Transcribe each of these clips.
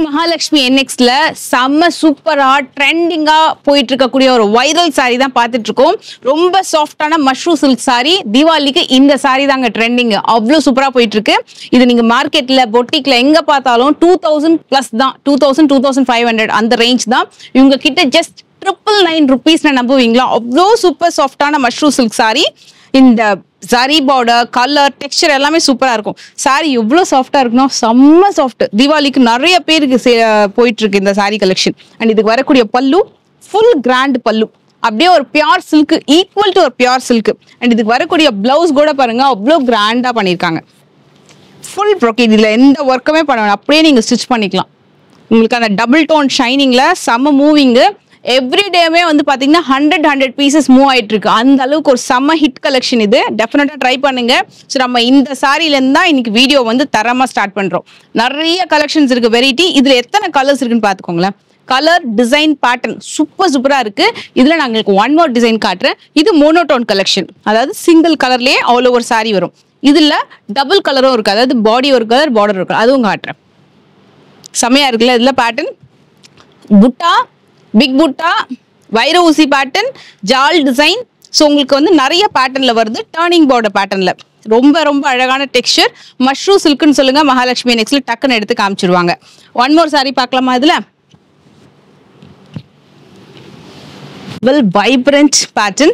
மகாலட்சுமி NXல செம்ம சூப்பரா ட்ரெண்டிங்கா போயிட்டு இருக்கக்கூடிய ஒரு வைரல் சாரி தான் பார்த்துட்டு இருக்கோம். ரொம்ப சாஃப்டான மஷ்ரூம் சில்க் சாரி. தீபாவளிக்கு இந்த சாரி தாங்க ட்ரெண்டிங். அவ்வளோ சூப்பரா போயிட்டு இருக்கு. இது நீங்க மார்க்கெட்ல பொட்டிக்ல எங்க பார்த்தாலும் 2000 பிளஸ் தான், 2000 2500 அந்த ரேஞ்ச் தான். இவங்க கிட்ட ஜஸ்ட் 999 rupees நம்புவீங்களா? அவ்வளோ சூப்பர் சாஃப்டான மஷ்ரூம் சில்க் சாரி. இந்த சாரி பார்டர், கலர், டெக்ஸ்சர் எல்லாமே சூப்பரா இருக்கும். சாரி எவ்வளோ சாஃப்டா இருக்குன்னா செம்ம சாஃப்ட். தீபாவளிக்கு நிறைய பேருக்கு போயிட்டு இருக்கு இந்த சாரி கலெக்ஷன். அண்ட் இதுக்கு வரக்கூடிய பல்லு ஃபுல் கிராண்ட் பல்லு, அப்படியே ஒரு பியூர் சில்க், ஈக்குவல் டு ஒரு பியூர் சில்க். அண்ட் இதுக்கு வரக்கூடிய பிளவுஸ் கூட பாருங்க அவ்வளோ கிராண்டா பண்ணியிருக்காங்க. ஃபுல் ப்ரொக்கேட், இதுல எந்த ஒர்க்குமே பண்ண வேணாம், அப்படியே நீங்க ஸ்டிச் பண்ணிக்கலாம். உங்களுக்கு அந்த டபுள் டோன் ஷைனிங்ல செம்ம மூவிங்கு. எவ்ரிடேமே வந்து பாத்தீங்கன்னா 100 பீசஸ் மூவ் ஆயிட்டு இருக்கு. அந்த அளவுக்கு ஒரு செம்ம ஹிட் கலெக்ஷன் இது. டெஃபினட்டா ட்ரை பண்ணுங்க. ஸோ நம்ம இந்த சாரில இருந்து தான் இன்னைக்கு வீடியோ வந்து தரமா ஸ்டார்ட் பண்றோம். நிறைய கலெக்ஷன்ஸ் இருக்கு, வெரைட்டி. இதுல எத்தனை கலர்ஸ் இருக்குன்னு பாத்துக்கோங்களேன். கலர், டிசைன், பேட்டர்ன் சூப்பரா இருக்கு. இதுல நான் உங்களுக்கு ஒன் மோர் டிசைன் காட்டுறேன். இது மோனோடோன் கலெக்ஷன், அதாவது சிங்கிள் கலர்லயே ஆல் ஓவர் சாரி வரும். இதுல டபுள் கலரும் இருக்கு, அதாவது பாடி ஒரு கலர், பார்டர் இருக்கு. அதுவும் காட்டுறேன். செமையா இருக்குல்ல. இதுல பேட்டர்ன் புட்டா, பிக் புட்டா, வைர ஊசி பேட்டர்ன், ஜால் டிசைன். ஸோ உங்களுக்கு வந்து நிறைய பேட்டர்ன்ல வருது. டர்னிங் பார்டர் பேட்டர்ன்ல ரொம்ப அழகான டெக்ஸ்சர். மஷ்ரூம் சில்க்னு சொல்லுங்க, மகாலட்சுமி NXல டக்குன்னு எடுத்து காமிச்சிருவாங்க. ஒன் மோர் சாரி பார்க்கலாமா? இதுல வெல் வைப்ரண்ட் பேட்டர்ன்,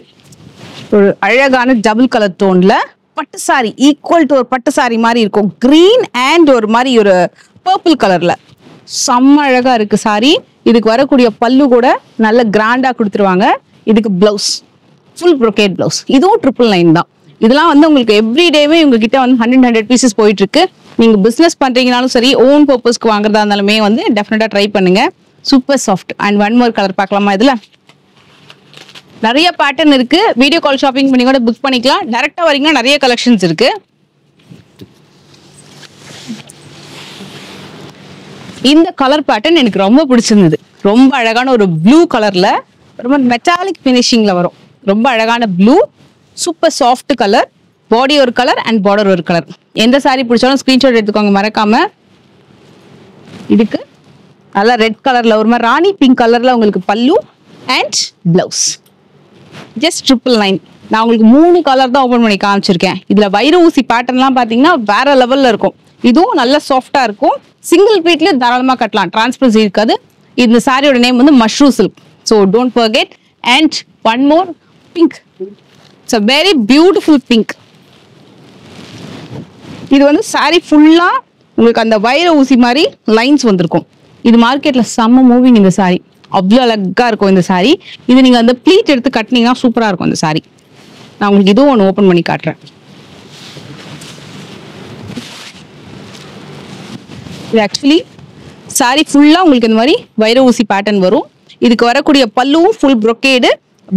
ஒரு அழகான டபுள் கலர் டோன்ல பட்டு சாரி, ஈக்குவல் டு ஒரு பட்டு சாரி மாதிரி இருக்கும். கிரீன் அண்ட் ஒரு மாதிரி ஒரு பர்பிள் கலர்ல செம்ம அழகா இருக்கு சாரி. இதுக்கு வரக்கூடிய பல்லு கூட நல்ல கிராண்டா கொடுத்துருவாங்க. இதுக்கு பிளவுஸ் ஃபுல் ப்ரொக்கேட் பிளவுஸ். இதுவும் 999 தான். இதெல்லாம் வந்து உங்களுக்கு எவ்ரிடேவே உங்ககிட்ட வந்து 100 பீசஸ் போயிட்டு இருக்கு. நீங்க பிசினஸ் பண்றீங்கனாலும் சரி, ஓன் பர்பஸ்க்கு வாங்குறதா இருந்தாலுமே வந்து டெஃபினட்டா ட்ரை பண்ணுங்க. Super soft. And one more colour பார்க்கலாமா? இதுல நிறைய பேட்டர்ன் இருக்கு. வீடியோ கால் ஷாப்பிங் பண்ணி கூட புக் பண்ணிக்கலாம். டைரக்டா வரீங்கன்னா நிறைய கலெக்ஷன்ஸ் இருக்கு. இந்த கலர் பேட்டர்ன் எனக்கு ரொம்ப பிடிச்சிருந்தது. ரொம்ப அழகான ஒரு ப்ளூ கலர்ல, ரொம்ப மெட்டாலிக் ஃபினிஷிங்ல வரும். ரொம்ப அழகான ப்ளூ, சூப்பர் சாஃப்ட் கலர். பாடி ஒரு கலர் அண்ட் பார்டர் ஒரு கலர். எந்த சாரி பிடிச்சாலும் ஸ்கிரீன்ஷாட் எடுத்துக்கோங்க மறக்காம. இதுக்கு நல்லா ரெட் கலர்ல, ஒரு மாதிரி ராணி பிங்க் கலர்ல உங்களுக்கு பல்லு அண்ட் பிளவுஸ். ஜஸ்ட் 999. நான் உங்களுக்கு 3 கலர் தான் ஓபன் பண்ணி காமிச்சிருக்கேன். இதுல வைர ஊசி பேட்டர்ன்லாம் பாத்தீங்கன்னா வேற லெவல்ல இருக்கும். இதுவும் நல்ல சாஃப்டா இருக்கும். சிங்கிள் பீட்ல தாராளமா கட்டலாம், டிரான்ஸ்பரன்சி இருக்காது. இந்த சாரியோட நேம் வந்து mushroom silk. So don't forget. And one more pink. It's a very beautiful pink. இது வந்து சாரி ஃபுல்லா உங்களுக்கு அந்த வைர ஊசி மாதிரி லைன்ஸ் வந்திருக்கும். இது மார்க்கெட்ல செம்ம மூவிங். இந்த சாரி அவ்வளோ அழகா இருக்கும். இந்த சாரி இது நீங்க அந்த ப்ளீட் எடுத்து கட்டினீங்கன்னா சூப்பரா இருக்கும் இந்த சாரி. நான் உங்களுக்கு இதுவும் ஒன்று ஓப்பன் பண்ணி காட்டுறேன். இது ஆக்சுவலி சாரி ஃபுல்லா உங்களுக்கு இந்த மாதிரி வைர ஊசி பேட்டர்ன் வரும். இதுக்கு வரக்கூடிய பல்லுவும் ஃபுல் ப்ரொக்கேடு,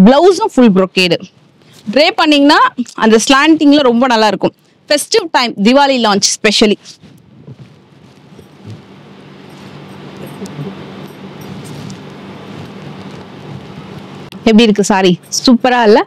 பிளவுஸும் ஃபுல் ப்ரொக்கேடு. ட்ரே பண்ணீங்கன்னா அந்த ஸ்லாண்டிங்ல ரொம்ப நல்லா இருக்கும். Festive time, Diwali launch specially. எப்படி இருக்கு சாரி? சூப்பரா இல்ல?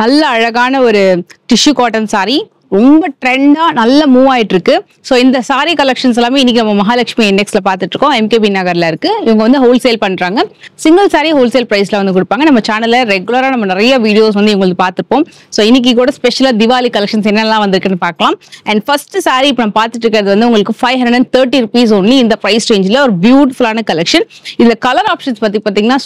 நல்ல அழகான ஒரு டிஷ்யூ காட்டன் சாரி. ரொம்ப ட்ரெண்டா நல்ல மூவ் ஆயிட்டு இருக்கு. ஸோ இந்த சாரி கலெக்ஷன்ஸ் எல்லாமே இன்னைக்கு நம்ம மகாலட்சுமி NXல பார்த்துட்டு இருக்கோம். MKB நகர்ல இருக்கு. இவங்க வந்து ஹோல்சேல் பண்றாங்க. சிங்கிள் சாரி ஹோல்சேல் பிரைஸ்ல வந்து கொடுப்பாங்க. நம்ம சேனல்ல ரெகுலரா நம்ம நிறைய வீடியோஸ் வந்து இவங்களுக்கு பார்த்துப்போம். ஸோ இன்னைக்கு கூட ஸ்பெஷலா திவாலி கலெக்ஷன்ஸ் என்னெல்லாம் வந்திருக்குன்னு பார்க்கலாம். அண்ட் ஃபர்ஸ்ட் சாரி இப்போ நம்ம பார்த்துட்டு இருக்கிறது வந்து உங்களுக்கு 530 rupees ஒன்லி. இந்த பிரைஸ் ரேஞ்சில் ஒரு பியூட்டிஃபுல்லான கலெக்ஷன். இதுல கலர் ஆப்ஷன்ஸ் பத்தி பார்த்தீங்கன்னா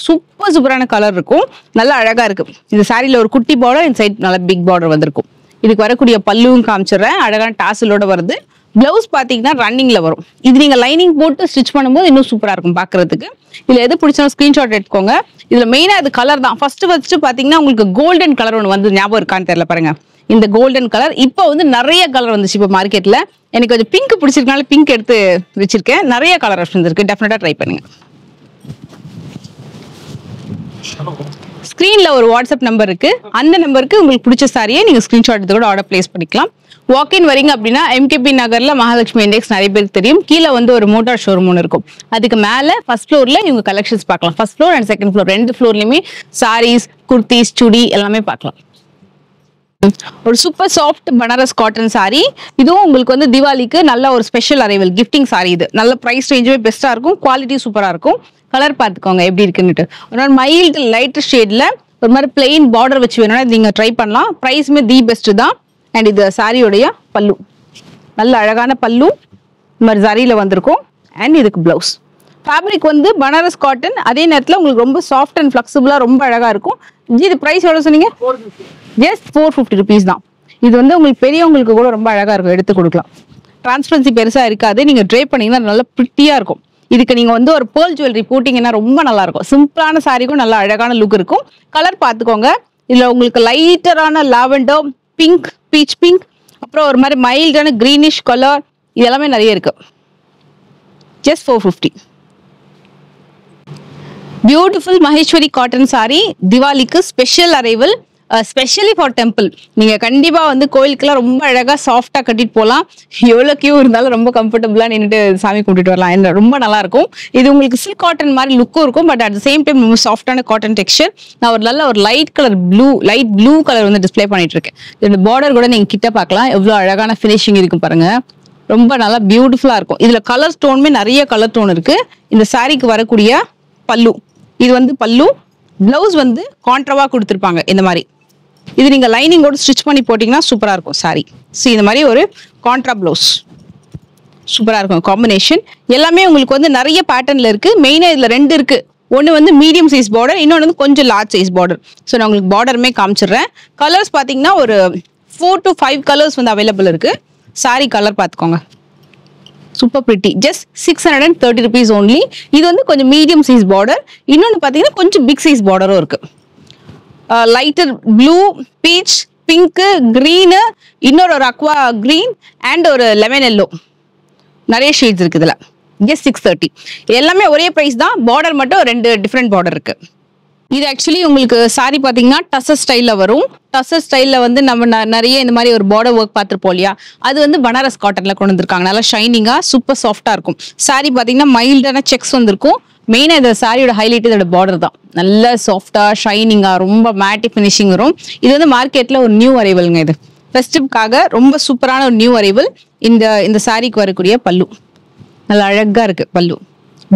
சூப்பரான கலர் இருக்கும். நல்லா அழகா இருக்கு. இந்த சாரியில ஒரு குட்டி பார்டர், இந்த சைட் நல்ல பிக் பார்டர் வந்திருக்கும். இதுக்கு வரக்கூடிய பல்லுவும் காமிச்சிடுறேன். அழகான டாசலோட வருது. பிளவுஸ் பாத்தீங்கன்னா ரன்னிங்ல வரும். இது நீங்க லைனிங் போட்டு ஸ்டிச் பண்ணும்போது இன்னும் சூப்பரா இருக்கும் பாக்குறதுக்கு. இதுல எது பிடிச்சாலும் ஸ்கிரீன்ஷாட் எடுத்துக்கோங்க. இதுல மெயினா இது கலர் தான். ஃபர்ஸ்ட் பாத்தீங்கன்னா உங்களுக்கு கோல்டன் கலர் ஒன்று வந்து ஞாபகம் இருக்கான்னு தெரியல பாருங்க. இந்த கோல்டன் கலர் இப்போ வந்து நிறைய கலர் வந்துச்சு இப்போ மார்க்கெட்ல. எனக்கு கொஞ்சம் பிங்க் பிடிச்சிருக்கனால பிங்க் எடுத்து வச்சிருக்கேன். நிறைய கலர் ஆப்ஷன்ஸ் இருக்கு. டெஃபினட்டா ட்ரை பண்ணுங்க. ஸ்கிரீன்ல ஒரு வாட்ஸ்அப் நம்பர் இருக்கு. அந்த நம்பருக்கு உங்களுக்கு பிடிச்ச சாரியை நீங்க ஸ்கிரீன்ஷாட் எடுத்து கூட ஆர்டர் பிளேஸ் பண்ணிக்கலாம். வாக்கின் வரீங்க அப்படின்னா MKB நகர்ல மகாலட்சுமி NX நிறைய பேருக்கு தெரியும். கீழே வந்து ஒரு மோட்டார் ஷோரூம் ஒன்று இருக்கும். அதுக்கு மேல ஃபர்ஸ்ட் ஃப்ளோர்ல இவங்க கலெக்ஷன்ஸ் பார்க்கலாம். First floor and second floor 2 ஃப்ளோர்லயுமே சாரீஸ், குர்த்திஸ், சுடி எல்லாமே பார்க்கலாம். ஒரு super soft Banaras cotton sari. இதுவும் உங்களுக்கு வந்து தீபாவளிக்கு நல்ல ஒரு ஸ்பெஷல் அரைவல் கிஃப்டிங் சாரி. இது நல்ல பிரைஸ் ரேஞ்சுமே பெஸ்டா இருக்கும், குவாலிட்டி சூப்பரா இருக்கும். கலர் பார்த்துக்கோங்க எப்படி இருக்குன்னுட்டு. ஒரு மைல்டு லைட் ஷேட்ல ஒரு மாதிரி பிளெயின் பார்டர் வச்சு வேணும்னா நீங்க ட்ரை பண்ணலாம். பிரைஸுமே தி பெஸ்ட் தான். அண்ட் இது சாரியோடைய பல்லு, நல்ல அழகான பல்லு இந்த மாதிரி ஜரியில வந்திருக்கும். அண்ட் இதுக்கு பிளவுஸ். ஃபேப்ரிக் வந்து பனாரஸ் காட்டன், அதே நேரத்தில் உங்களுக்கு ரொம்ப சாஃப்ட் அண்ட் ஃபிளெக்சிபிளா ரொம்ப அழகா இருக்கும். இது பிரைஸ் எவ்வளவு சொன்னீங்க? ஜஸ்ட் 450 rupees தான். இது வந்து உங்களுக்கு பெரியவங்களுக்கு கூட ரொம்ப அழகா இருக்கும், எடுத்து கொடுக்கலாம். டிரான்ஸ்பரன்சி பெருசா இருக்காது, நீங்க ட்ரே பண்ணீங்கன்னா நல்லா பிரிட்டியா இருக்கும். இதுக்கு நீங்க வந்து ஒரு பேர்ல் ஜுவல்லரி போட்டீங்கன்னா ரொம்ப நல்லா இருக்கும். சிம்பிளான சாரிக்கும் நல்ல அழகான லுக் இருக்கும். கலர் பார்த்துக்கோங்க. இதுல உங்களுக்கு லைட்டரான லாவெண்டர், பிங்க், பீச் பிங்க், அப்புறம் ஒரு மாதிரி மைல்டான கிரீனிஷ் கலர், இது எல்லாமே நிறைய இருக்கு. Just 450. Beautiful Maheshwari cotton sari, திவாலிக்கு special arrival, specially for temple. நீங்க கண்டிப்பா வந்து கோயிலுக்குலாம் ரொம்ப அழகா சாஃப்டா கட்டிட்டு போகலாம். எவ்வளோ கியூ இருந்தாலும் ரொம்ப கம்ஃபர்டபுளா நின்றுட்டு சாமி கும்பிட்டுட்டு வரலாம். ரொம்ப நல்லா இருக்கும். இது உங்களுக்கு சில்க் காட்டன் மாதிரி லுக்கும் இருக்கும், but at the same time ரொம்ப சாஃப்டான காட்டன் டெக்ஸ்சர். நான் ஒரு நல்ல ஒரு லைட் ப்ளூ கலர் வந்து டிஸ்பிளே பண்ணிட்டு இருக்கேன். இந்த பார்டர் கூட நீங்க கிட்ட பார்க்கலாம், எவ்வளோ அழகான ஃபினிஷிங் இருக்கும் பாருங்க. ரொம்ப நல்லா பியூட்டிஃபுல்லா இருக்கும். இதுல கலர் டோனுமே நிறைய கலர் டோன் இருக்கு. இந்த சாரிக்கு வரக்கூடிய பல்லு, இது வந்து பல்லு. பிளவுஸ் வந்து கான்ட்ராவா கொடுத்துருப்பாங்க இந்த மாதிரி. இது நீங்க லைனிங்கோட ஸ்டிச் பண்ணி போட்டீங்கன்னா சூப்பரா இருக்கும் சாரி. ஸோ இந்த மாதிரி ஒரு கான்ட்ரா பிளவுஸ் சூப்பரா இருக்கும் காம்பினேஷன். எல்லாமே உங்களுக்கு வந்து நிறைய பேட்டர்ன்ல இருக்கு. மெயினா இதுல 2 இருக்கு. ஒன்று வந்து மீடியம் சைஸ் பார்டர், இன்னொன்று வந்து கொஞ்சம் லார்ஜ் சைஸ் பார்டர். ஸோ நான் உங்களுக்கு பார்டருமே காமிச்சிடுறேன். கலர்ஸ் பார்த்தீங்கன்னா ஒரு 4 to 5 கலர்ஸ் வந்து அவைலபிள் இருக்கு. சாரி கலர் பார்த்துக்கோங்க, super pretty. Just 630 rupees only. இது வந்து கொஞ்சம் மீடியம் சைஸ் பார்டர். இன்னொன்று பார்த்தீங்கன்னா கொஞ்சம் பிக் சைஸ் பார்டரும் இருக்கு. Lighter blue, beach, pink, green, இன்னொரு ஒரு அக்வா கிரீன் அண்ட் ஒரு லெமன் எல்லோ, நிறைய ஷேட்ஸ் இருக்கு இதுல. ஜஸ்ட் 630. எல்லாமே ஒரே பிரைஸ் தான். பார்டர் மட்டும் 2 டிஃப்ரெண்ட் பார்டர் இருக்கு. இது ஆக்சுவலி உங்களுக்கு சாரி பார்த்தீங்கன்னா டசர் ஸ்டைலில் வரும். டசர் ஸ்டைலில் வந்து நம்ம நிறைய இந்த மாதிரி ஒரு பார்டர் ஒர்க் பார்த்துருப்போம் இல்லையா, அது வந்து பனாரஸ் காட்டனில் கொண்டு வந்திருக்காங்க. நல்லா ஷைனிங்காக சூப்பர் சாஃப்டாக இருக்கும். சாரி பார்த்தீங்கன்னா மைல்டான செக்ஸ் வந்திருக்கும். மெயினாக இந்த சாரியோட ஹைலைட் இதோட பார்டர் தான். நல்ல சாஃப்டாக ஷைனிங்காக ரொம்ப மேட்டி ஃபினிஷிங் வரும். இது வந்து மார்க்கெட்டில் ஒரு நியூ அரைவலுங்க. இது ஃபெஸ்டிவ்காக ரொம்ப சூப்பரான ஒரு நியூ அரைவல். இந்த சாரிக்கு வரக்கூடிய பல்லு நல்லா அழகாக இருக்குது. பல்லு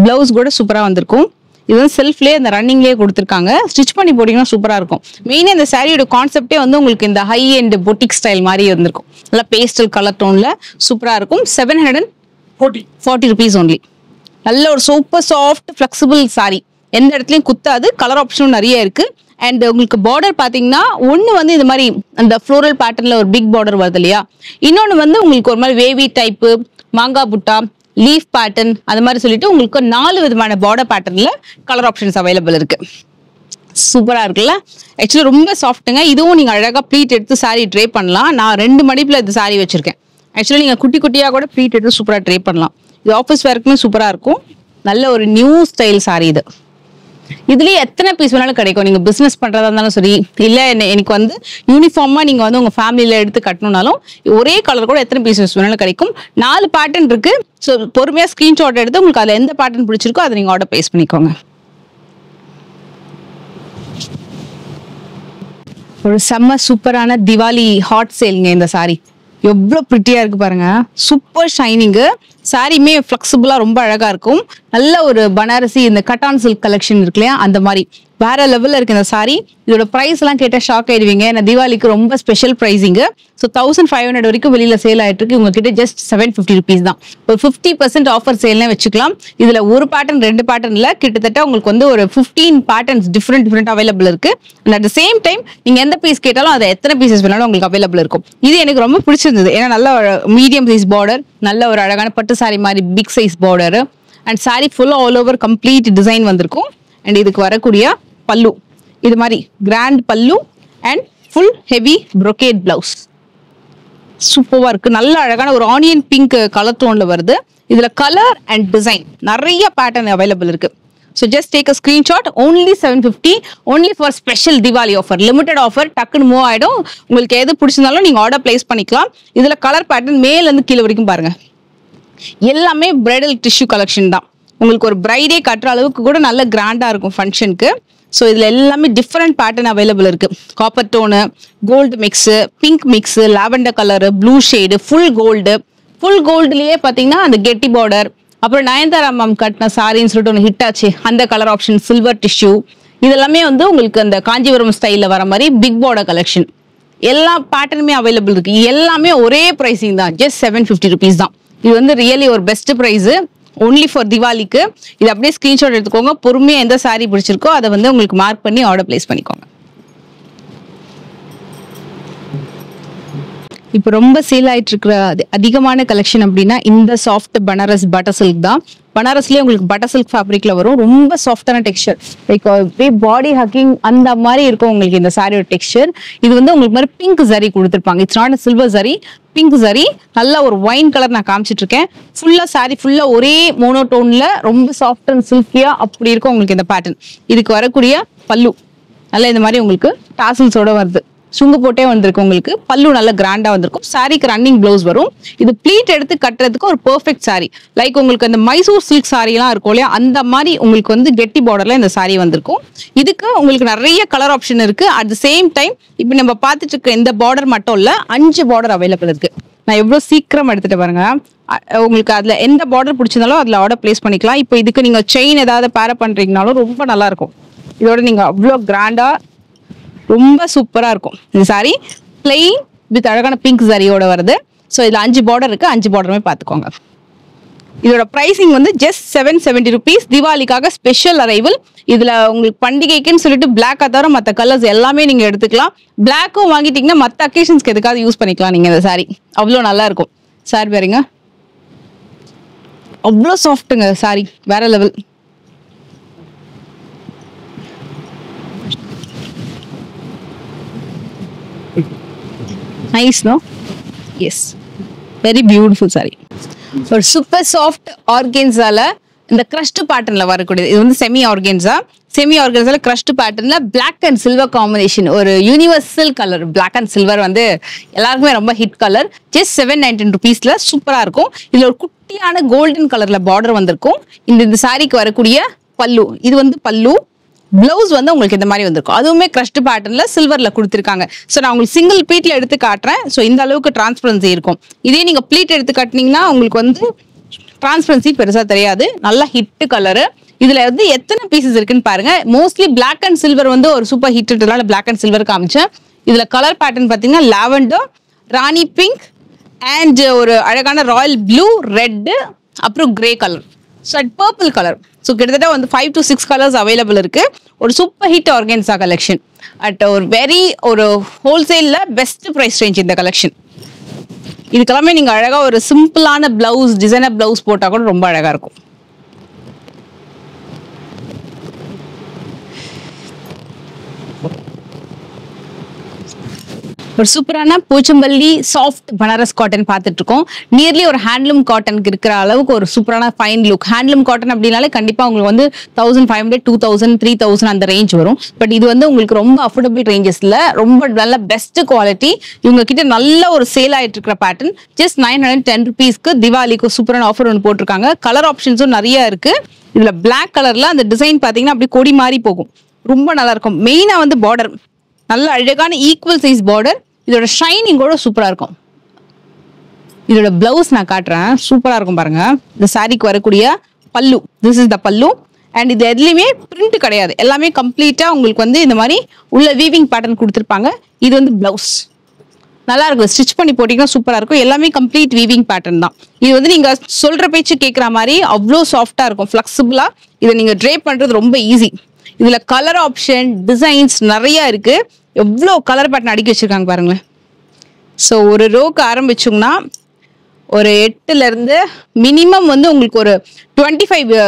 பிளவுஸ் கூட சூப்பராக வந்திருக்கும். இது வந்து செல்ஃப்லேயே இந்த ரன்னிங்லேயே கொடுத்துருக்காங்க. ஸ்டிச் பண்ணி போட்டிங்கன்னா சூப்பராக இருக்கும். மெயினாக இந்த சாரியோட கான்செப்டே வந்து உங்களுக்கு இந்த ஹை அண்ட் பொட்டிக் ஸ்டைல் மாதிரி இருந்திருக்கும். நல்லா பேஸ்டல் கலர் டோனில் சூப்பராக இருக்கும். 740 rupees only. நல்ல ஒரு சூப்பர் சாஃப்ட் ஃப்ளெக்சிபிள் சாரி, எந்த இடத்துலையும் குத்தாது. கலர் ஆப்ஷனும் நிறைய இருக்கு. அண்ட் உங்களுக்கு பார்டர் பார்த்தீங்கன்னா ஒன்று வந்து இந்த மாதிரி அந்த ஃப்ளோரல் பேட்டர்னில் ஒரு பிக் பார்டர் வருது இல்லையா, இன்னொன்று வந்து உங்களுக்கு ஒரு மாதிரி வேவி டைப்பு, மாங்காய் புட்டா, லீஃப் பேட்டர்ன், அது மாதிரி சொல்லிட்டு உங்களுக்கு 4 விதமான பார்டர் பேட்டர்ன்ல கலர் ஆப்ஷன்ஸ் அவைலபிள் இருக்கு. சூப்பரா இருக்குல்ல. ஆக்சுவலி ரொம்ப சாஃப்ட்டுங்க. இதுவும் நீங்க அழகா ப்ளீட் எடுத்து சாரி ட்ரே பண்ணலாம். நான் 2 மடிப்புல இந்த சாரி வச்சிருக்கேன். ஆக்சுவலி நீங்க குட்டி குட்டியா கூட ப்ளீட் எடுத்து சூப்பரா ட்ரே பண்ணலாம். இது ஆஃபீஸ் வேர்க்குமே சூப்பரா இருக்கும். நல்ல ஒரு நியூ ஸ்டைல் சாரி இது. இதுலயே எத்தனை பீஸ் வேணாலும் கிடைக்கும். நீங்க பிசினஸ் பண்றதா இருந்தாலும் சரி, இல்ல எனக்கு வந்து யூனிஃபார்மா நீங்க வந்து உங்க ஃபேமிலியில எடுத்து கட்டணும்னாலும் ஒரே கலர் கூட எத்தனை பீசஸ் வேணாலும் கிடைக்கும். 4 பேட்டர்ன் இருக்கு. ஸோ பொறுமையா ஸ்கிரீன்ஷாட் எடுத்து உங்களுக்கு அதுல எந்த பேட்டர்ன் பிடிச்சிருக்கோ அதை நீங்க ஆர்டர் பிளேஸ் பண்ணிக்கோங்க. ஒரு செம்ம சூப்பரான திவாலி ஹாட் சேல்ங்க இந்த சாரி. எவ்வளோ பிரிட்டியா இருக்கு பாருங்க. Super shining. சாரியுமே ஃப்ளெக்சிபிளா ரொம்ப அழகா இருக்கும். நல்ல ஒரு பனாரசி இந்த கட்டான் சில்க் கலெக்ஷன் இருக்கு இல்லையா, அந்த மாதிரி வேற லெவல்ல இருக்கு இந்த சாரி. இதோட பிரைஸ் எல்லாம் கேட்டா ஷாக் ஆயிடுவீங்க. ஏன்னா தீபாவளிக்கு ரொம்ப ஸ்பெஷல் பிரைசிங்கு. ஸோ 1500 வரைக்கும் வெளியில சேல் ஆயிட்டு இருக்கு. உங்ககிட்ட ஜஸ்ட் 750 rupees தான். ஒரு 50% ஆஃபர் சேல்னே வச்சுக்கலாம். இதுல ஒரு பேட்டர்ன் 2 பேட்டர்ன்ல கிட்டத்தட்ட உங்களுக்கு வந்து ஒரு 15 பேட்டர்ன்ஸ் டிஃப்ரெண்ட் அவைலபிள் இருக்கு. And at the same time நீங்க எந்த பீஸ் கேட்டாலும் அதை எத்தனை பீசஸ் வேணாலும் உங்களுக்கு அவைலபிள் இருக்கும். இது எனக்கு ரொம்ப பிடிச்சிருந்தது. ஏன்னா நல்ல மீடியம் சைஸ் பார்டர், நல்ல ஒரு அழகான பட்டு சாரி மாதிரி big size border, and sari ஃபுல்லா ஆல் ஓவர் கம்ப்ளீட் டிசைன் வந்திருக்கும். அண்ட் இதுக்கு வரக்கூடிய பல்லு இது மாதிரி கிராண்ட் பல்லு and full heavy brocade blouse சூப்பரா இருக்கு. நல்ல அழகான ஒரு ஆனியன் பிங்க் கலர் டோன்ல வருது. இதுல கலர் அண்ட் டிசைன் நிறைய பேட்டர்ன் அவைலபிள் இருக்கு. So just take a screenshot. Only 750, only for special Diwali offer, limited offer. டக்குன்னு மூவ் ஆயிடும். உங்களுக்கு எது பிடிச்சிருந்தாலும் நீங்க ஆர்டர் பிளேஸ் பண்ணிக்கலாம். இதுல கலர் பேட்டர்ன் மேல இருந்து கீழே வரைக்கும் பாருங்க. எல்லாமே பிரைடல் டிஷ்யூ கலெக்ஷன் தான். உங்களுக்கு ஒரு பிரைடே கட்டுற அளவுக்கு கூட நல்ல கிராண்டா இருக்கும் ஃபங்க்ஷனுக்கு. ஸோ இதில் எல்லாமே டிஃப்ரெண்ட் பேட்டர்ன் அவைலபிள் இருக்கு. Copper tone, gold mix, pink mix, lavender colour, blue shade, full கோல்டுலேயே பார்த்தீங்கன்னா அந்த கெட்டி பார்டர், அப்புறம் நயன்தாரா மேம் கட்டின சாரின்னு சொல்லிட்டு ஒன்று ஹிட் ஆச்சு, அந்த கலர் ஆப்ஷன், சில்வர் டிஷ்யூ, இதெல்லாமே வந்து உங்களுக்கு அந்த காஞ்சிபுரம் ஸ்டைலில் வர மாதிரி பிக் பார்டர் கலெக்ஷன். எல்லா பேட்டர்னுமே அவைலபிள் இருக்கு. எல்லாமே ஒரே ப்ரைஸிங் தான், ஜஸ்ட் 750 rupees தான். இது வந்து ரியலி ஒரு பெஸ்ட் ப்ரைஸு, ஒன்லி ஃபார் திவாலிக்கு. இது அப்படியே ஸ்கிரீன்ஷாட் எடுத்துக்கோங்க. பொறுமையாக எந்த சாரி பிடிச்சிருக்கோ அதை வந்து உங்களுக்கு மார்க் பண்ணி ஆர்டர் பிளேஸ் பண்ணிக்கோங்க. இப்போ ரொம்ப சேல் ஆயிட்டு இருக்கிற அதிகமான கலெக்ஷன் அப்படின்னா இந்த சாஃப்ட் பனாரஸ் பட்டர் சில்க் தான். பனாரஸ்லேயே உங்களுக்கு பட்டர் சில்க் ஃபேப்ரிக்ல வரும். ரொம்ப சாஃப்டான டெக்ஸ்சர், லைக் பாடி ஹக்கிங் அந்த மாதிரி இருக்கும் உங்களுக்கு இந்த சாரியோட டெக்ஸ்சர். இது வந்து உங்களுக்கு மாதிரி பிங்க் சரி கொடுத்துருப்பாங்க. இட்ஸ் நாட் சில்வர் சரி, பிங்க் சரி. நல்ல ஒரு ஒயின் கலர் நான் காமிச்சிட்டு இருக்கேன். ஃபுல்லா சாரி ஃபுல்லா ஒரே மோனோடோன்ல ரொம்ப சாஃப்ட் அண்ட் சில்கியா அப்படி இருக்கும் உங்களுக்கு இந்த பேட்டர்ன். இதுக்கு வரக்கூடிய பல்லு நல்ல இந்த மாதிரி உங்களுக்கு டாசல்ஸோட வருது, சுங்கு போட்டே வந்திருக்கு. உங்களுக்கு பல்லு நல்ல கிராண்டா வந்திருக்கும். சாரிக்கு ரன்னிங் ப்ளவுஸ் வரும். இது ப்ளீட் எடுத்து கட்டுறதுக்கு ஒரு பெர்ஃபெக்ட் சாரி. லைக் உங்களுக்கு அந்த மைசூர் சில்க் சாரி எல்லாம் இருக்கும் இல்லையா, அந்த மாதிரி உங்களுக்கு வந்து கெட்டி பார்டர்ல இந்த சாரி வந்திருக்கும். இதுக்கு உங்களுக்கு நிறைய கலர் ஆப்ஷன் இருக்கு. அட் த சேம் டைம் இப்போ நம்ம பார்த்துட்டு இருக்க இந்த பார்டர் மட்டும் இல்ல, 5 பார்டர் அவைலபிள் இருக்கு. நான் எவ்வளவு சீக்கிரம் எடுத்துட்டு பாருங்க. உங்களுக்கு அதுல எந்த பார்டர் பிடிச்சிருந்தாலும் அதுல ஆர்டர் பிளேஸ் பண்ணிக்கலாம். இப்போ இதுக்கு நீங்க செயின் ஏதாவது பேர பண்றீங்கனாலும் ரொம்ப நல்லா இருக்கும். இதோட நீங்க அவ்வளோ கிராண்டா ரொம்ப சூப்பரா இருக்கும். இந்த சாரி பிளெயின் வித் அழகான பிங்க் சாரியோட வருது. ஸோ இதுல 5 பார்டர் இருக்கு. 5 பார்டருமே பார்த்துக்கோங்க. இதோட பிரைசிங் வந்து ஜஸ்ட் 770 rupees. தீபாவளிக்காக ஸ்பெஷல் அரைவல். இதுல உங்களுக்கு பண்டிகைக்குன்னு சொல்லிட்டு பிளாக்கா தவிர மற்ற கலர்ஸ் எல்லாமே நீங்க எடுத்துக்கலாம். பிளாக்கும் வாங்கிட்டீங்கன்னா மற்ற அக்கேஷன்ஸ்க்கு எதுக்காவது யூஸ் பண்ணிக்கலாம் நீங்க இந்த சாரி. அவ்வளோ நல்லா இருக்கும். சாரி பாருங்க, அவ்வளோ சாஃப்ட்டுங்க சாரி, வேற level. Nice, no? Yes. Very beautiful saree. ஒரு சூப்பர் சாஃப்ட் ஆர்கென்ஸால இந்த கிரஷ்ட் பேட்டர்ன்ல வரக்கூடியது. இது வந்து செமி ஆர்கென்ஸால கிரஷ்ட் பேட்டர்ன்ல பிளாக் அண்ட் சில்வர் காம்பினேஷன், ஒரு universal colour. Black and silver வந்து எல்லாருக்குமே ரொம்ப ஹிட் கலர். ஜஸ்ட் 719 rupeesல சூப்பரா இருக்கும். இதுல ஒரு குட்டியான கோல்டன் கலர்ல பார்டர் வந்திருக்கும். இந்த சாரிக்கு வரக்கூடிய பல்லு, இது வந்து பல்லு. பிளவுஸ் வந்து உங்களுக்கு இந்த மாதிரி வந்திருக்கும். அதுவுமே கிரஷ்ட் பேட்டர்ன்ல சில்வர்ல கொடுத்துருக்காங்க. ஸோ நான் உங்களுக்கு சிங்கிள் ப்ளீட்ல எடுத்து காட்டுறேன். ஸோ இந்த அளவுக்கு டிரான்ஸ்பரன்சி இருக்கும். இதே நீங்க ப்ளீட் எடுத்து காட்டினீங்கன்னா உங்களுக்கு வந்து டிரான்ஸ்பரன்சி பெருசா தெரியாது. நல்ல ஹிட் கலரு. இதுல வந்து எத்தனை பீசஸ் இருக்குன்னு பாருங்க. மோஸ்ட்லி பிளாக் அண்ட் சில்வர் வந்து ஒரு சூப்பர் ஹிட்னால பிளாக் அண்ட் சில்வர் காமிச்சேன். இதுல கலர் பேட்டர்ன் பாத்தீங்கன்னா லாவெண்டர், ராணி பிங்க் அண்ட் ஒரு அழகான ராயல் ப்ளூ, ரெட், அப்புறம் grey colour, purple colour. So கிட்டத்தட்ட வந்து 5 to 6 கலர்ஸ் அவைலபிள் இருக்கு. ஒரு super hit organza collection at ஒரு ஹோல்சேல்ல பெஸ்ட் ப்ரைஸ் ரேஞ்ச் இந்த கலெக்ஷன். இதுக்கெல்லாமே நீங்க அழகா ஒரு சிம்பிளான பிளவுஸ், டிசைனர் பிளவுஸ் போட்டா கூட ரொம்ப அழகா இருக்கும். ஒரு சூப்பரான போச்சம்பள்ளி சாஃப்ட் பனாரஸ் காட்டன் பார்த்துட்டு இருக்கோம். நியர்லி ஒரு ஹேண்ட்லூம் காட்டனுக்கு இருக்கிற அளவுக்கு ஒரு சூப்பரான ஃபைன் லுக். ஹேண்ட்லூம் காட்டன் அப்படின்னாலே கண்டிப்பா உங்களுக்கு வந்து 1500, 2000, 3000 அந்த ரேஞ்ச் வரும். பட் இது வந்து உங்களுக்கு ரொம்ப அஃபோர்டபுள் ரேஞ்சஸ்ல ரொம்ப நல்ல பெஸ்ட் குவாலிட்டி. இவங்க கிட்ட நல்ல ஒரு சேல் ஆயிட்டு இருக்கிற பேட்டர்ன். ஜஸ்ட் 910 rupeesக்கு திவாலிக்கு சூப்பரான ஆஃபர் ஒன்று போட்டிருக்காங்க. கலர் ஆப்ஷன்ஸும் நிறைய இருக்கு. இதுல பிளாக் கலர்ல அந்த டிசைன் பாத்தீங்கன்னா அப்படி கொடி மாறி போகும். ரொம்ப நல்லா இருக்கும். மெயினா வந்து பார்டர் நல்ல அழகான ஈக்குவல் சைஸ் பார்டர். இதோட ஷைனிங் கூட சூப்பரா இருக்கும். இதோட பிளவுஸ் நான் காட்டுறேன், சூப்பரா இருக்கும் பாருங்க. இந்த சாரிக்கு வரக்கூடிய பல்லு, திஸ் இஸ் த பல்லு. அண்ட் இது எதுலையுமே பிரிண்ட் கிடையாது, எல்லாமே கம்ப்ளீட்டா உங்களுக்கு வந்து இந்த மாதிரி உள்ள வீவிங் பேட்டர்ன் கொடுத்துருப்பாங்க. இது வந்து பிளவுஸ் நல்லா இருக்கும். ஸ்டிச் பண்ணி போட்டீங்கன்னா சூப்பரா இருக்கும். எல்லாமே கம்ப்ளீட் வீவிங் பேட்டர்ன் தான். இது வந்து நீங்க சொல்ற பேச்சு கேட்குற மாதிரி அவ்வளோ சாஃப்டா இருக்கும், ஃபிளெக்சிபிளா. இதை நீங்க ட்ரேப் பண்றது ரொம்ப ஈஸி. இதுல கலர் ஆப்ஷன், டிசைன்ஸ் நிறைய இருக்கு. எவ்வளோ கலர் பேட்டர்ன் அடுக்கி வச்சிருக்காங்க பாருங்களேன். ஸோ ஒரு ரோக்கு ஆரம்பிச்சோம்னா ஒரு 8ல இருந்து மினிமம் வந்து உங்களுக்கு ஒரு 25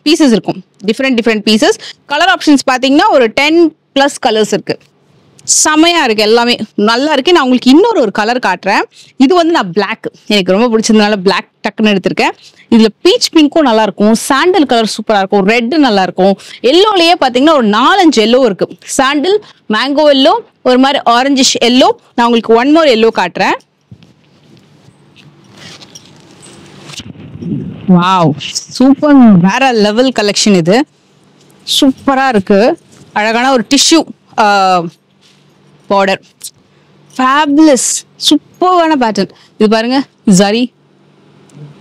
பீசஸ் இருக்கும். Different pieces. கலர் ஆப்ஷன்ஸ் பார்த்தீங்கன்னா ஒரு 10+ கலர்ஸ் இருக்கு. செமையா இருக்கு, எல்லாமே நல்லா இருக்கு. நான் உங்களுக்கு இன்னொரு கலர் காட்டுறேன். இது வந்து நான் பிளாக், எனக்கு ரொம்ப பிடிச்சதுனால பிளாக் டக்குன்னு எடுத்திருக்கேன். இதுல பீச் பிங்க்கும் நல்லா இருக்கும், சாண்டல் கலர் சூப்பரா இருக்கும், ரெட் நல்லா இருக்கும். எல்லோலயே பாத்தீங்கன்னா ஒரு 4-5 எல்லோ இருக்கு. சாண்டில், மேங்கோ எல்லோ, ஒரு மாதிரி ஆரஞ்சிஷ் எல்லோ. நான் உங்களுக்கு ஒன் மோர் எல்லோ காட்டுறேன். வாவ், சூப்பர், வேற லெவல் கலெக்ஷன். இது சூப்பரா இருக்கு. அழகான ஒரு டிஷ்யூ பார்டர், ஃபேபுலஸ் சூப்பரான பேட்டர்ன். இது பாருங்க ஜரி,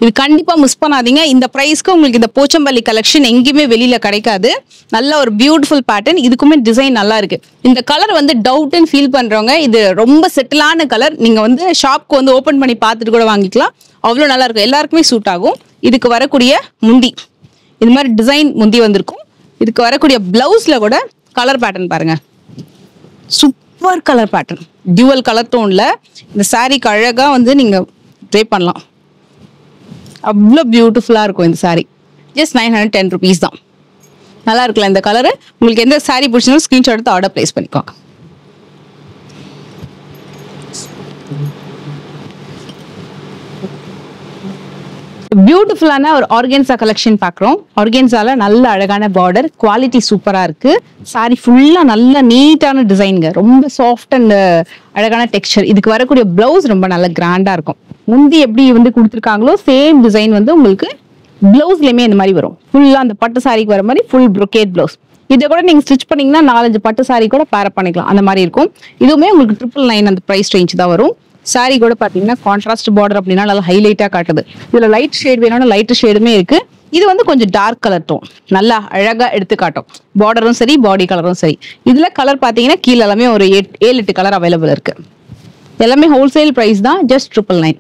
இது கண்டிப்பா மிஸ் பண்ணாதீங்க. இந்த பிரைஸ்க்கு உங்களுக்கு இந்த போச்சம்பள்ளி கலெக்ஷன் எங்கேயுமே வெளியில கிடைக்காது. நல்ல ஒரு பியூட்டிஃபுல் பேட்டர்ன், இதுக்குமே டிசைன் நல்லா இருக்கு. இந்த கலர் வந்து டவுட்னு ஃபீல் பண்றவங்க, இது ரொம்ப செட்டிலான கலர். நீங்க வந்து ஷாப்க்கு வந்து ஓபன் பண்ணி பார்த்துட்டு கூட வாங்கிக்கலாம். அவ்வளோ நல்லா இருக்கும், எல்லாருக்குமே சூட் ஆகும். இதுக்கு வரக்கூடிய முந்தி இது மாதிரி டிசைன் முந்தி வந்திருக்கும். இதுக்கு வரக்கூடிய பிளவுஸ்ல கூட கலர் பேட்டர்ன் பாருங்க, super colour pattern, dual colour டோன்ல இந்த சாரீக்கு அழகா வந்து நீங்க ட்ரை பண்ணலாம். அவ்வளோ பியூட்டிஃபுல்லாக இருக்கும் இந்த சாரீ. ஜஸ்ட் 910 rupees தான். நல்லா இருக்குல்ல இந்த கலரு. உங்களுக்கு எந்த சாரீ பிடிச்சிருந்தோ ஸ்க்ரீன்ஷாட் எடுத்து ஆர்டர் பிளேஸ் பண்ணிக்கோங்க. பியூட்டிஃபுல்லான ஒரு ஆர்கன்ஸா கலெக்ஷன் பார்க்குறோம். ஆர்கன்ஸால நல்ல அழகான பார்டர், குவாலிட்டி சூப்பராக இருக்கு. சாரி ஃபுல்லாக நல்ல நீட்டான டிசைனுங்க, ரொம்ப சாஃப்ட் அண்ட் அழகான டெக்ஸ்சர். இதுக்கு வரக்கூடிய பிளவுஸ் ரொம்ப நல்ல கிராண்டாக இருக்கும். முந்தி எப்படி வந்து கொடுத்துருக்காங்களோ சேம் டிசைன் வந்து உங்களுக்கு பிளவுஸ்லயுமே இந்த மாதிரி வரும். ஃபுல்லாக அந்த பட்டு சாரிக்கு வர மாதிரி ஃபுல் ப்ரொகேட் பிளவுஸ். இதை கூட நீங்க ஸ்டிச் பண்ணீங்கன்னா 4-5 பட்டு சாரி கூட பேர் பண்ணிக்கலாம், அந்த மாதிரி இருக்கும். இதுவுமே உங்களுக்கு 999 அந்த பிரைஸ் ரேஞ்ச் தான் வரும். சாரி கூட பாத்தீங்கன்னா கான்ட்ராஸ்ட் பார்டர் அப்படின்னா நல்லா ஹைலைட்டா காட்டுது. இதுல லைட் ஷேட் வேணும்னா லைட் ஷேடுமே இருக்கு. இது வந்து கொஞ்சம் டார்க் கலர் டோன், நல்லா அழகா எடுத்து காட்டும். பார்டரும் சரி, பாடி கலரும் சரி. இதுல கலர் பாத்தீங்கன்னா கீழே எல்லாமே ஒரு 7-8 கலர் அவைலபிள் இருக்கு. எல்லாமே ஹோல்சேல் பிரைஸ் தான், ஜஸ்ட் 999.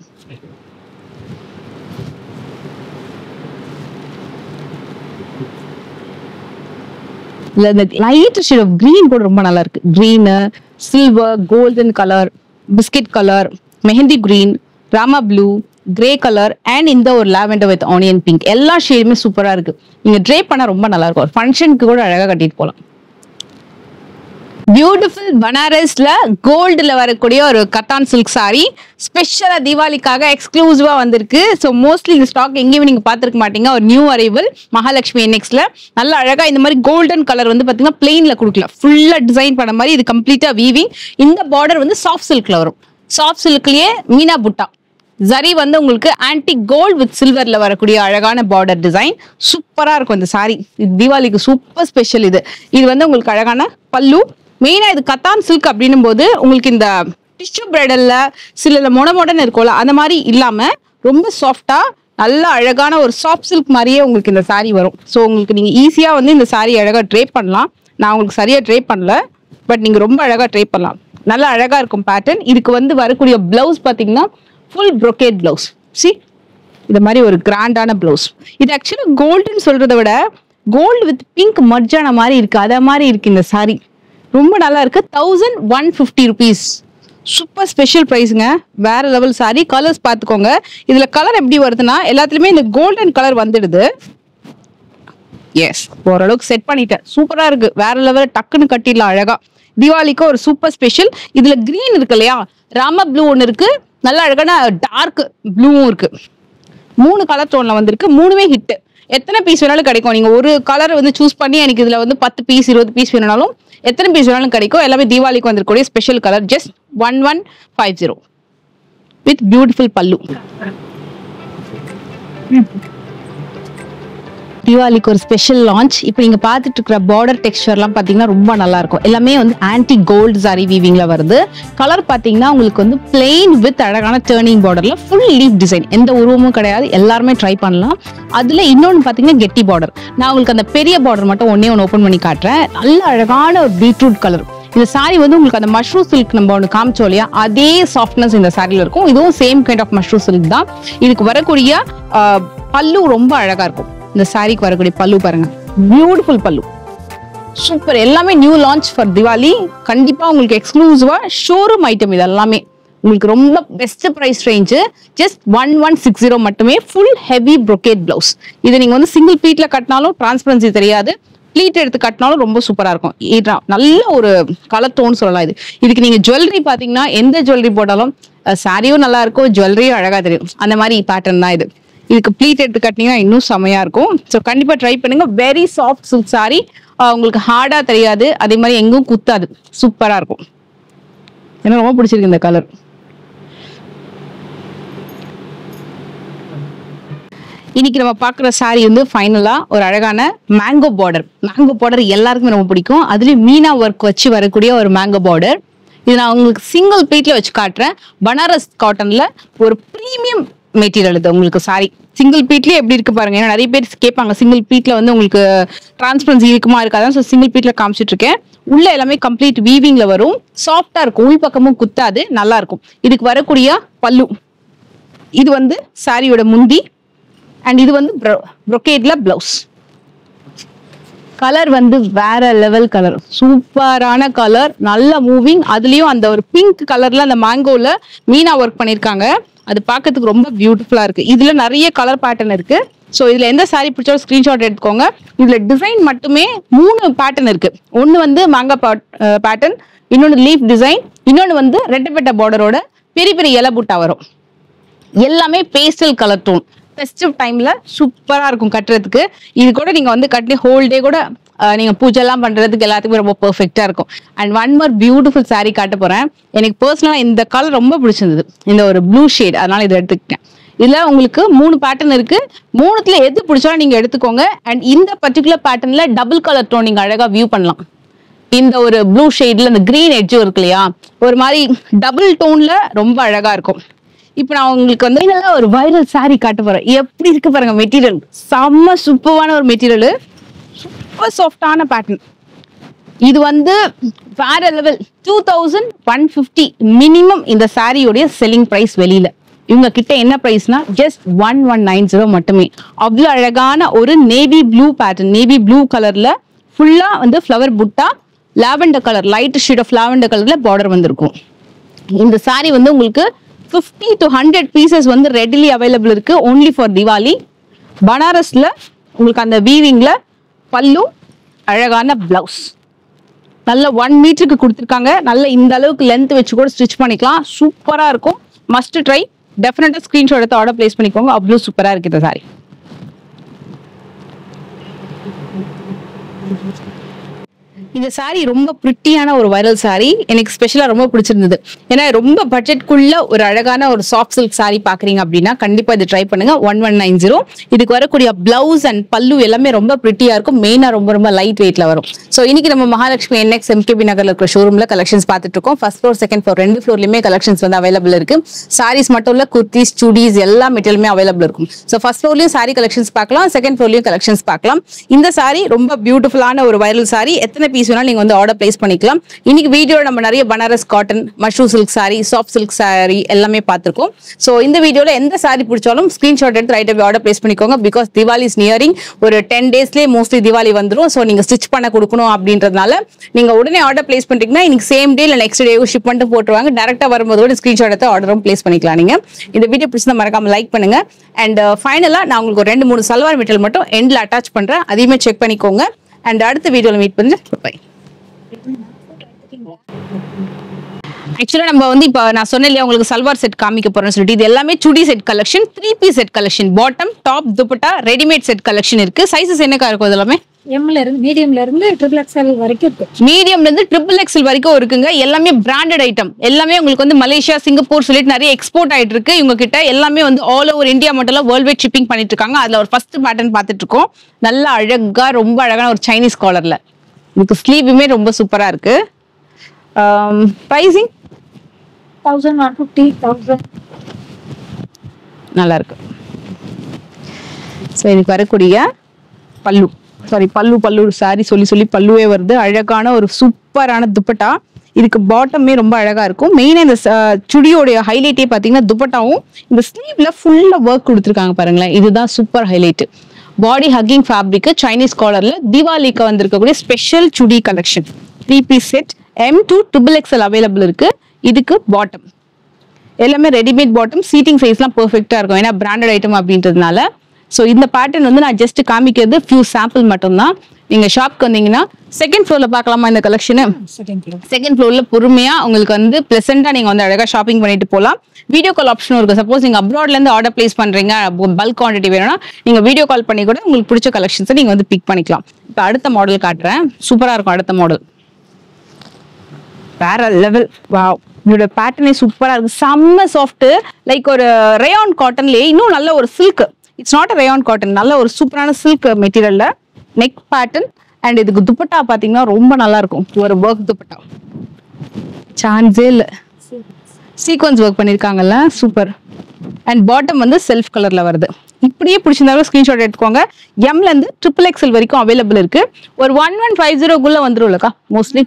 இல்ல இந்த லைட் ஷேட் ஆஃப் கிரீன் கூட ரொம்ப நல்லா இருக்கு. Green, silver, golden colour, biscuit colour, mehndi green, Rama blue, grey colour and இந்த ஒரு லாவெண்டர் வித் ஆனியன் பிங்க், எல்லா ஷேடுமே சூப்பரா இருக்கு. நீங்க ட்ரே பண்ண ரொம்ப நல்லா இருக்கும். ஃபங்க்ஷனுக்கு கூட அழகா கட்டிட்டு போகலாம். பியூட்டிஃபுல் பனாரஸ்ல கோல்டுல வரக்கூடிய ஒரு கட்டான் சில்க் சாரி ஸ்பெஷலா தீபாவளிக்காக எக்ஸ்க்ளூசிவா வந்திருக்கு. ஸோ மோஸ்ட்லி இந்த ஸ்டாக் எங்கேயுமே நீங்க பாத்துருக்க மாட்டீங்க. ஒரு நியூ அரைவல் மகாலட்சுமி என்எக்ஸ்ல நல்ல அழகா இந்த மாதிரி கோல்டன் கலர் வந்து பாத்தீங்கன்னா பிளெயின்ல கொடுக்கல, ஃபுல்லா டிசைன் பண்ண மாதிரி. இது கம்ப்ளீட்டா வீவிங். இந்த பார்டர் வந்து சாஃப்ட் சில்க்ல வரும். சாஃப்ட் சில்க்லயே மீனா புட்டா ஜரி வந்து உங்களுக்கு ஆன்டிக் கோல்ட் வித் சில்வர்ல வரக்கூடிய அழகான பார்டர் டிசைன் சூப்பரா இருக்கும் இந்த சாரி. தீபாவளிக்கு சூப்பர் ஸ்பெஷல். இது வந்து உங்களுக்கு அழகான பல்லு. மெயினா இது கத்தான் சில்க் அப்படின்னும் போது உங்களுக்கு இந்த டிஷ்யூ பிரைடல்ல சில மொடன்னு இருக்கும்ல, அந்த மாதிரி இல்லாம ரொம்ப சாஃப்டா நல்ல அழகான ஒரு சாஃப்ட் சில்க் மாதிரியே உங்களுக்கு இந்த சாரி வரும். ஸோ உங்களுக்கு நீங்க ஈஸியா வந்து இந்த சாரி அழகா ட்ரே பண்ணலாம். நான் உங்களுக்கு சரியா ட்ரே பண்ணல, பட் நீங்க ரொம்ப அழகா ட்ரே பண்ணலாம். நல்லா அழகா இருக்கும் பேட்டர்ன். இதுக்கு வந்து வரக்கூடிய பிளவுஸ் பாத்தீங்கன்னா ஃபுல் ப்ரொகேட் பிளவுஸ். சி இந்த மாதிரி ஒரு கிராண்டான பிளவுஸ். இது ஆக்சுவலி கோல்டுன்னு சொல்றதை விட கோல்டு வித் பிங்க் மர்ஜான மாதிரி இருக்கு, அத மாதிரி இருக்கு இந்த சாரி. ரொம்ப நல்லா இருக்கு. 1150 rupees. சூப்பர் ஸ்பெஷல் பிரைஸ்ங்க, வேற லெவல் சாரி. கலர்ஸ் பார்த்துக்கோங்க. இதுல கலர் எப்படி வருதுன்னா எல்லாத்துலயுமே இந்த கோல்டன் கலர் வந்துடுது. எஸ், ஓரளவுக்கு செட் பண்ணிட்டேன். சூப்பரா இருக்கு, வேற லெவல். டக்குன்னு கட்டிடலாம் அழகா. தீபாவளிக்கு ஒரு சூப்பர் ஸ்பெஷல். இதுல கிரீன் இருக்கு இல்லையா, ராமா ப்ளூ ஒன்று இருக்கு, நல்ல அழகான டார்க் ப்ளூவும் இருக்கு. 3 கலர் டோன்ல வந்திருக்கு. 3மே ஹிட். எத்தனை பீஸ் வேணாலும் கிடைக்கும். நீங்க ஒரு கலர் வந்து சூஸ் பண்ணி எனக்கு இதுல வந்து 10 பீஸ் 20 பீஸ் வேணாலும் எத்தனை பீஸ் வேணாலும் கிடைக்கும். எல்லாமே தீபாவளிக்கு வந்திருக்கக்கூடிய special colour. Just 1150 with beautiful பல்லு. தீபாவளிக்கு ஒரு ஸ்பெஷல் லான்ச். இப்போ நீங்க பார்த்துட்டு இருக்கிற பார்டர் டெக்ஸ்சர்லாம் பாத்தீங்கன்னா ரொம்ப நல்லா இருக்கும். எல்லாமே வந்து ஆன்டி கோல்டு சாரி வீவிங்ல வருது. கலர் பாத்தீங்கன்னா உங்களுக்கு வந்து பிளெயின் வித் அழகான டர்னிங் பார்டர்ல ஃபுல் லீஃப் டிசைன். எந்த உருவமும் கிடையாது, எல்லாருமே ட்ரை பண்ணலாம். அதுல இன்னொன்று பாத்தீங்கன்னா கெட்டி பார்டர். நான் உங்களுக்கு அந்த பெரிய பார்டர் மட்டும் ஒன்னே ஓப்பன் பண்ணி காட்டுறேன். நல்ல அழகான ஒரு பீட்ரூட் கலர். இந்த சாரி வந்து உங்களுக்கு அந்த மஷ்ரூம் சில்க் நம்ம ஒன்று காமிச்சோம் இல்லையா, அதே சாஃப்ட்னஸ் இந்த சாரியில இருக்கும். இதுவும் same kind of mushroom silk தான். இதுக்கு வரக்கூடிய பல்லு ரொம்ப அழகா இருக்கும். இந்த சாரிக்கு வரக்கூடிய பல்லு பாருங்க, பியூட்டிஃபுல் பல்லு, சூப்பர். எல்லாமே நியூ லான்ச் ஃபார் திவாலி. கண்டிப்பா உங்களுக்கு எக்ஸ்க்ளூசிவா ஷோரூம் ஐட்டம். இது எல்லாமே உங்களுக்கு ரொம்ப பெஸ்ட் பிரைஸ் ரேஞ்சு. ஜஸ்ட் 1160 மட்டுமே. Full heavy brocade blouse. இது நீங்க வந்து சிங்கிள் ப்ளீட்ல கட்டினாலும் டிரான்ஸ்பரன்சி தெரியாது, ப்ளீட் எடுத்து கட்டினாலும் ரொம்ப சூப்பரா இருக்கும். நல்ல ஒரு கலர் டோன் சொல்லலாம். இதுக்கு நீங்க ஜுவல்லரி பாத்தீங்கன்னா எந்த ஜுவல்லரி போட்டாலும் சாரியும் நல்லா இருக்கும், ஜுவல்லரியும் அழகா தெரியும். அந்த மாதிரி பேட்டர்ன் தான் இது. இதுக்கு ப்ளீட் எடுத்து கட்டினீங்கன்னா இன்னும் செமையா இருக்கும். ஸோ கண்டிப்பா ட்ரை பண்ணுங்க. Very soft silk sorry. உங்களுக்கு ஹார்டா தெரியாது, அதே மாதிரி எங்கும் குத்தாது. சூப்பரா இருக்கும். எனக்கு ரொம்ப பிடிச்சிருக்கு இந்த கலர். இன்னைக்கு நம்ம பார்க்குற சாரி வந்து ஃபைனலாக ஒரு அழகான மேங்கோ பார்டர் எல்லாருக்குமே ரொம்ப பிடிக்கும். அதுலேயும் மீனா ஒர்க் வச்சு வரக்கூடிய ஒரு மேங்கோ பார்டர். இது நான் உங்களுக்கு சிங்கிள் பீட்ல வச்சு காட்டுறேன். பனாரஸ் காட்டன்ல ஒரு ப்ரீமியம் மெட்டீரியல் இது உங்களுக்கு சாரி. சிங்கிள் பீட்லேயே எப்படி இருக்கு பாருங்க. ஏன்னா நிறைய பேர் கேட்பாங்க சிங்கிள் பீட்ல வந்து உங்களுக்கு டிரான்ஸ்பரன்சி இருக்குமா இருக்காதான். ஸோ சிங்கிள் பீட்ல காமிச்சிட்டு இருக்கேன். உள்ள எல்லாமே கம்ப்ளீட் வீவிங்ல வரும். சாஃப்டா இருக்கும். உள் பக்கமும் குத்தாது, நல்லா இருக்கும். இதுக்கு வரக்கூடிய பல்லு, இது வந்து சாரியோட முந்தி, அண்ட் இது வந்து ப்ரொகேட்ல பிளவுஸ். கலர் வந்து வேற லெவல் கலர், சூப்பரான கலர், நல்ல மூவிங். அதுலயும் அந்த ஒரு பிங்க் கலர்ல அந்த மேங்கோல மீனா ஒர்க் பண்ணிருக்காங்க. அது பார்க்கறதுக்கு ரொம்ப பியூட்டிஃபுல்லா இருக்கு. இதுல நிறைய கலர் பேட்டர்ன் இருக்கு. ஸோ இதுல எந்த சாரி பிடிச்சாலும் ஸ்கிரீன்ஷாட் எடுத்துக்கோங்க. இதுல டிசைன் மட்டுமே 3 பேட்டர்ன் இருக்கு. ஒன்னு வந்து மேங்கா பேட்டர்ன், இன்னொன்னு லீஃப் டிசைன், இன்னொன்னு வந்து ரெட்டப்பட்ட பார்டரோட பெரிய பெரிய இலை புட்டா வரும். எல்லாமே பேஸ்டல் கலர் டோன். ஃபெஸ்டிவ் டைம்ல சூப்பரா இருக்கும் கட்டுறதுக்கு. இது கூட நீங்க வந்து கட்டி ஹோல் டே கூட நீங்க பூஜை எல்லாம் பண்றதுக்கு எல்லாத்துக்குமே ரொம்ப பெர்ஃபெக்ட்டா இருக்கும். And one more beautiful sorry காட்ட போறேன். எனக்கு பர்சனலா இந்த கலர் ரொம்ப பிடிச்சிருந்தது, இந்த ஒரு ப்ளூ ஷேட், அதனால இதை எடுத்துக்கிட்டேன். இதுல உங்களுக்கு 3 பேட்டர்ன் இருக்கு. 3த்துல எது பிடிச்சாலும் நீங்க எடுத்துக்கோங்க. அண்ட் இந்த பர்டிகுலர் பேட்டர்ன்ல டபுள் கலர் டோன் நீங்க அழகா வியூ பண்ணலாம். இந்த ஒரு ப்ளூ ஷேட்ல இந்த கிரீன் எட்ஜும் இருக்கு இல்லையா, ஒரு மாதிரி டபுள் டோன்ல ரொம்ப அழகா இருக்கும். இப்போ நான் உங்களுக்கு வந்து நல்லா ஒரு வைரல் சாரி காட்ட போறேன். எப்படி இருக்கு பாருங்க மெட்டீரியல். செம்ம சூப்பரான ஒரு மெட்டீரியல், சூப்பர் சாஃப்டான பேட்டர்ன். இது வந்து வேற லெவல். 2150 மினிமம் இந்த சாரியோடைய செல்லிங் பிரைஸ். வெளியில இவங்க கிட்ட என்ன பிரைஸ்னா ஜஸ்ட் 1190 மட்டுமே. அவ்வளோ அழகான ஒரு navy blue pattern, navy blue கலர்ல ஃபுல்லா வந்து ஃப்ளவர் புட்டா, lavender colour, light shade of lavender கலர்ல பார்டர் வந்திருக்கும். இந்த சாரி வந்து உங்களுக்கு 50 to 100 பீசஸ் வந்து ரெடிலி அவைலபிள் இருக்கு. Only for Diwali. பனாரஸ்ல உங்களுக்கு அந்த வீவிங்ல பல்லு, அழகான பிளவுஸ், நல்ல 1 மீட்டருக்கு கொடுத்துருக்காங்க. நல்ல இந்த அளவுக்கு லென்த் வச்சு கூட ஸ்டிச் பண்ணிக்கலாம். சூப்பரா இருக்கும். Must try. டெஃபினட்டா ஸ்கிரீன்ஷாட் எடுத்து ஆர்டர் பிளேஸ் பண்ணிக்கோங்க. அவ்வளோ சூப்பரா இருக்கு இந்த சாரி. இந்த சாரி ரொம்ப பிரிட்டியான ஒரு வைரல் சாரி. எனக்கு ஸ்பெஷலா ரொம்ப பிடிச்சிருந்தது. ஏன்னா ரொம்ப பட்ஜெட்குள்ள ஒரு அழகான ஒரு சாஃப்ட் சில்க் சாரி பாக்குறீங்க அப்படின்னா கண்டிப்பா இது ட்ரை பண்ணுங்க. 1190. இதுக்கு வரக்கூடிய பிளவுஸ் அண்ட் பல்லு எல்லாமே ரொம்ப பிரிட்டியா இருக்கும். மெயினா ரொம்ப ரொம்ப லைட் வெயிட்ல வரும். ஸோ இன்னைக்கு நம்ம மகாலட்சுமி NX MKB நகர்ல இருக்கிற ஷோரூம்ல கலெக்ஷன்ஸ் பார்த்துட்டு இருக்கோம். ஃபர்ஸ்ட் ஃப்ளோர், செகண்ட் ஃப்ளோர், 2 ஃப்ளோர்லயுமே கலெக்ஷன்ஸ் வந்து அவைலபிள் இருக்கு. சாரீஸ் மட்டும் இல்ல, குர்த்திஸ், சுடிஸ் எல்லா மெட்டீரியலுமே அவைலபிள் இருக்கும். ஸோ ஃபர்ஸ்ட் ஃப்ளோர்லயும் சாரி கலெக்ஷன்ஸ் பார்க்கலாம், செகண்ட் ஃப்ளோர்லயும் கலெக்ஷன்ஸ் பார்க்கலாம். இந்த சாரி ரொம்ப பியூட்டிஃபுல்லான ஒரு வைரல் சாரி. எத்தனை பீஸ் வேணாலும் நீங்க வந்து ஆர்டர் பிளேஸ் பண்ணிக்கலாம். இன்னைக்கு வீடியோல நம்ம நிறைய Banaras cotton, mashru silk sari, soft silk sari எல்லாமே பார்த்திருக்கோம். சோ இந்த வீடியோல எந்த சாரி பிடிச்சாலும் ஸ்கிரீன்ஷாட் எடுத்து ரைட் அவே ஆர்டர் பிளேஸ் பண்ணிக்கோங்க. Because Diwali is nearing. ஒரு 10 டேஸ்லயே மோஸ்ட்லி திவாலி வந்துடும். சோ நீங்க ஸ்டிச் பண்ண கொடுக்கணும் அப்படின்றதுனால நீங்க உடனே ஆர்டர் பிளேஸ் பண்ணிட்டீங்கன்னா இன்னைக்கு சேம் டே இல்ல நெக்ஸ்ட் டே ஷிப் பண்ணிட்டு போட்டுருவாங்க. டேரக்டா வரும்போது ஸ்கிரீன்ஷாட் எடுத்து ஆர்டரும் பிளேஸ் பண்ணிக்கலாம். நீங்க இந்த வீடியோ பிடிச்சா மறக்காம லைக் பண்ணுங்க. அண்ட் ஃபைனலா நான் உங்களுக்கு ஒரு 2-3 சல்வார் மெட்டீரியல் மட்டும் எண்ட்ல அட்டாச் பண்றேன். அதையுமே செக் பண்ணிக்கோங்க. அண்ட் அடுத்த வீடியோல மீட் பண்ணுங்க. பை. ஆக்சுவலா நம்ம வந்து இப்ப நான் சொன்னேன் இல்லையா உங்களுக்கு சல்வார் செட் காமிக்க போறேன்னு சொல்லிட்டு, இது எல்லாமே chudi set collection, 3 piece set collection, bottom, top, dupatta, readymade set collection இருக்கு. சைஸஸ் என்னக்கா இருக்கும்? இதெல்லாமே எம்ல இருந்து மீடியம்ல இருந்து XXL வரைக்கும் இருக்கு. மீடியம்ல இருந்து XXL வரைக்கும் இருக்குங்க. எல்லாமே பிராண்டட் ஐட்டம். எல்லாமே உங்களுக்கு வந்து மலேசியா, சிங்கப்பூர் சொல்லிட்டு நிறைய எக்ஸ்போர்ட் ஆயிட்டு இருக்கு. இவங்க கிட்ட எல்லாமே வந்து ஆல் ஓவர் இந்தியா மட்டும் வேர்ல்ட் வைட் ஷிப்பிங் பண்ணிட்டு இருக்காங்க. அதுல ஒரு ஃபர்ஸ்ட் பேட்டர்ன் பார்த்துட்டு இருக்கோம். நல்லா அழகா ரொம்ப அழகான ஒரு சைனீஸ் காலர்ல. இதுக்கு ஸ்லீவுமே ரொம்ப சூப்பரா இருக்கு. பிரைசிங் 1150 நல்லா இருக்கு. ஸோ இதுக்கு வரக்கூடிய பல்லு, சாரி பல்லு சாரி சொல்லி பல்லுவே வருது. அழகான ஒரு சூப்பரான துப்பட்டா. இதுக்கு பாட்டமே ரொம்ப அழகா இருக்கும். மெயினா இந்த சுடியோடைய ஹைலைட்டே பாத்தீங்கன்னா துப்பட்டாவும் இந்த ஸ்லீவ்ல ஃபுல்லா ஒர்க் கொடுத்துருக்காங்க பாருங்களேன். இதுதான் super highlight. Body hugging fabric, Chinese காலர்ல தீபாவளிக்கு வந்திருக்கக்கூடிய special chudi collection. 3 piece set M to XXL available இருக்கு. இதுக்கு பாட்டம் எல்லாமே ரெடிமேட் பாட்டம். சீட்டிங் சைஸ்லாம் பெர்ஃபெக்ட்டா இருக்கும். ஏன்னா பிராண்டட் ஐட்டம் அப்படின்றதுனால. ஸோ இந்த பேட்டர்ன் வந்து நான் ஜஸ்ட் காமிக்கிறது ஃபியூ சாம்பிள் மட்டும்தான். நீங்க ஷாப்க்கு வந்தீங்கன்னா செகண்ட் ஃப்ளோர்ல பார்க்கலாமா இந்த கலெக்ஷன்? செகண்ட் ஃப்ளோர்ல பொறுமையா உங்களுக்கு வந்து பிளசண்டா நீங்க வந்து அழகா ஷாப்பிங் பண்ணிட்டு போகலாம். வீடியோ கால் ஆப்ஷனும் இருக்கு. சப்போஸ் நீங்க அப்ராட்ல இருந்து ஆர்டர் பிளேஸ் பண்றீங்க, பல்க் குவான்டிட்டி வேணும்னா நீங்க வீடியோ கால் பண்ணி கூட உங்களுக்கு பிடிச்ச கலெக்ஷன்ஸை நீங்க வந்து பிக் பண்ணிக்கலாம். இப்போ அடுத்த மாடல் காட்டுறேன். சூப்பரா இருக்கும் அடுத்த மாடல். வேற லெவல். வாவ், இதோட பேட்டர்னே சூப்பரா இருக்கு. செம்ம சாஃப்ட், லைக் ஒரு ரேயான் காட்டன்லயே இன்னும் நல்ல ஒரு silk. It's not rayon cotton, நல்ல ஒரு சூப்பரான சில்க் மெட்டீரியல்ல நெக் பேட்டர்ன். அண்ட் இதுக்கு துப்பட்டா பாத்தீங்கன்னா ரொம்ப நல்லா இருக்கும், ஒரு ஒர்க் துப்பட்டா, சான்ஸே இல்ல. சீக்வன்ஸ் ஒர்க் பண்ணிருக்காங்கல்ல, சூப்பர். அண்ட் பாட்டம் வந்து செல்ஃப் கலர்ல வருது. இப்படியே பிடிச்சிருந்தாலும் ஸ்கிரீன்ஷாட் எடுத்துக்கோங்க. எம்ல இருந்து XXL வரைக்கும் அவைலபிள் இருக்கு. ஒரு 1150 வந்துரும்லக்கா மோஸ்ட்லி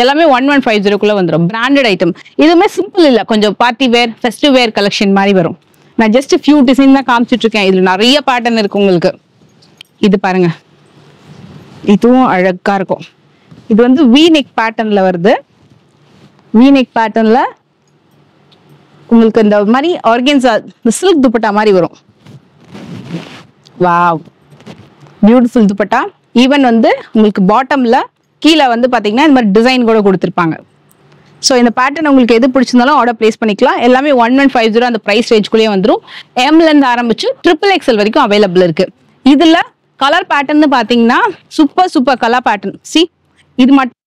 எல்லாமே 1150 வந்துடும். பிராண்டட் ஐட்டம், இதுவுமே சிம்பிள் இல்ல, கொஞ்சம் பார்ட்டி வேர் ஃபெஸ்டிவ் வேர் கலெக்ஷன் மாதிரி வரும். நான் ஜஸ்ட் ஃபியூ டிசைன் தான் காமிச்சிட்டு இருக்கேன், இதுல நிறைய பேட்டர்ன் இருக்கு உங்களுக்கு. இது பாருங்க, இதுவும் அழகா இருக்கும். இது வந்து வி நெக் பேட்டர்ன்ல வருது. வி நெக் பேட்டர்ன்ல உங்களுக்கு இந்த மாதிரி ஆர்கன்ஸா சில்க் துப்பட்டா மாதிரி வரும். Wow, beautiful dupatta. ஈவன் வந்து உங்களுக்கு பாட்டம்ல கீழே வந்து பாத்தீங்கன்னா இந்த மாதிரி டிசைன் கூட கொடுத்துருப்பாங்க. ஸோ இந்த பேட்டர்ன் உங்களுக்கு எது பிடிச்சிருந்தாலும் ஆர்டர் பிளேஸ் பண்ணிக்கலாம். எல்லாமே 1150 அந்த ப்ரைஸ் ரேஞ்சுக்குள்ளேயே வந்துடும். எம்ல இருந்து ஆரம்பிச்சு XXL வரைக்கும் அவைலபிள் இருக்கு. இதுல கலர் பேட்டர்ன் பாத்தீங்கன்னா சூப்பர் கலர் பேட்டர்ன். சி இது மட்டும்